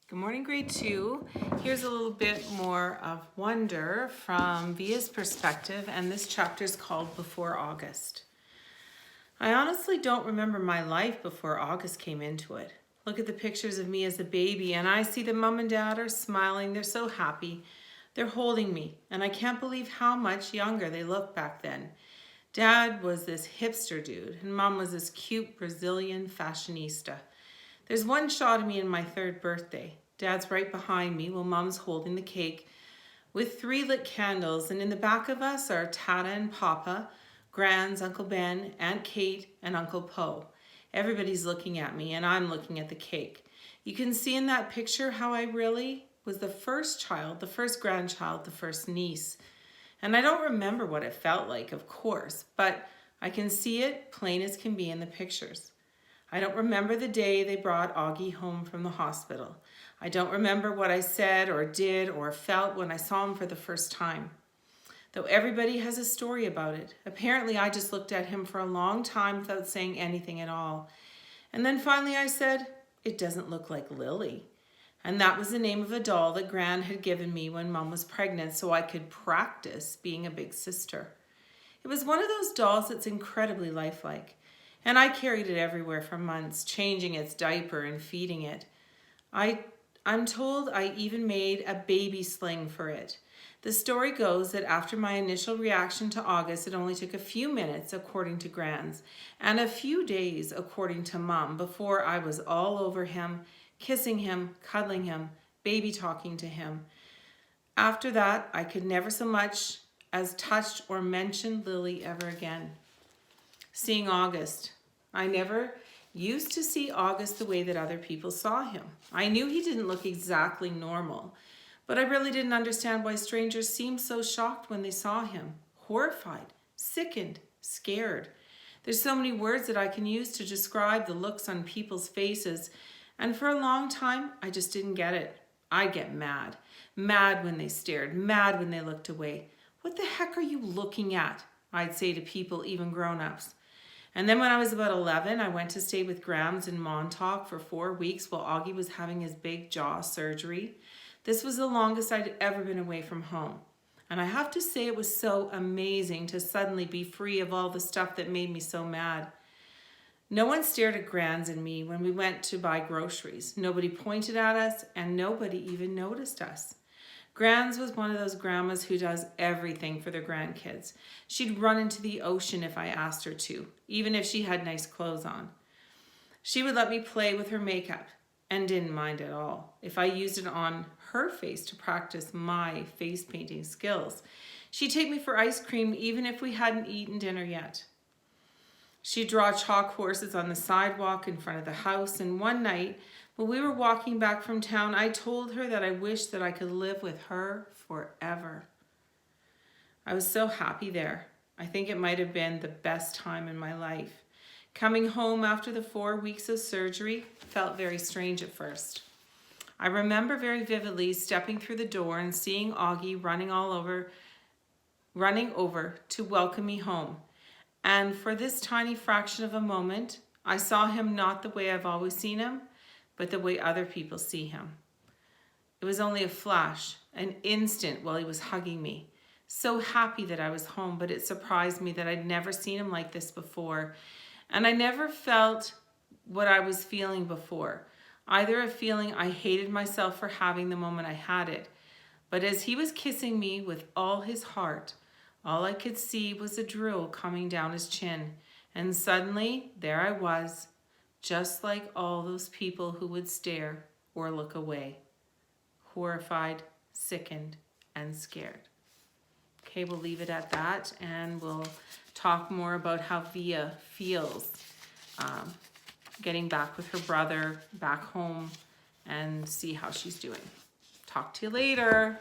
Good morning, grade 2. Here's a little bit more of wonder from Via's perspective, and this chapter is called Before August. I honestly don't remember my life before August came into it. Look at the pictures of me as a baby, and I see that mom and dad are smiling. They're so happy. They're holding me, and I can't believe how much younger they look back then. Dad was this hipster dude, and mom was this cute Brazilian fashionista. There's one shot of me in my 3rd birthday. Dad's right behind me while mom's holding the cake with 3 lit candles, and in the back of us are Tata and Papa, Grands, Uncle Ben, Aunt Kate, and Uncle Poe. Everybody's looking at me, and I'm looking at the cake. You can see in that picture how I really was the first child, the first grandchild, the first niece. And I don't remember what it felt like, of course, but I can see it plain as can be in the pictures. I don't remember the day they brought Augie home from the hospital. I don't remember what I said or did or felt when I saw him for the first time. Though everybody has a story about it. Apparently I just looked at him for a long time without saying anything at all. And then finally I said, "It doesn't look like Lily." And that was the name of a doll that Gran had given me when Mom was pregnant so I could practice being a big sister. It was one of those dolls that's incredibly lifelike. And I carried it everywhere for months, changing its diaper and feeding it. I'm told I even made a baby sling for it. The story goes that after my initial reaction to August, it only took a few minutes, according to Gran's, and a few days, according to Mom, before I was all over him, kissing him, cuddling him, baby talking to him. After that, I could never so much as touch or mention Lily ever again. Seeing August. I never used to see August the way that other people saw him. I knew he didn't look exactly normal, but I really didn't understand why strangers seemed so shocked when they saw him. Horrified, sickened, scared. There's so many words that I can use to describe the looks on people's faces, and for a long time, I just didn't get it. I'd get mad. Mad when they stared, mad when they looked away. "What the heck are you looking at?" I'd say to people, even grown-ups. And then when I was about 11, I went to stay with Grams in Montauk for 4 weeks while Augie was having his big jaw surgery. This was the longest I'd ever been away from home. And I have to say it was so amazing to suddenly be free of all the stuff that made me so mad. No one stared at Grans and me when we went to buy groceries. Nobody pointed at us, and nobody even noticed us. Grans was one of those grandmas who does everything for their grandkids. She'd run into the ocean if I asked her to, even if she had nice clothes on. She would let me play with her makeup and didn't mind at all if I used it on her face to practice my face painting skills. She'd take me for ice cream even if we hadn't eaten dinner yet. She'd draw chalk horses on the sidewalk in front of the house, and one night, when we were walking back from town, I told her that I wished that I could live with her forever. I was so happy there. I think it might have been the best time in my life. Coming home after the 4 weeks of surgery felt very strange at first. I remember very vividly stepping through the door and seeing Augie running over to welcome me home. And for this tiny fraction of a moment, I saw him not the way I've always seen him, but the way other people see him. It was only a flash, an instant while he was hugging me. So happy that I was home, but it surprised me that I'd never seen him like this before. And I never felt what I was feeling before. Either a feeling I hated myself for having the moment I had it, but as he was kissing me with all his heart, all I could see was a drool coming down his chin. And suddenly, there I was, just like all those people who would stare or look away. Horrified, sickened, and scared. Okay, we'll leave it at that, and we'll talk more about how Via feels getting back with her brother back home and see how she's doing. Talk to you later.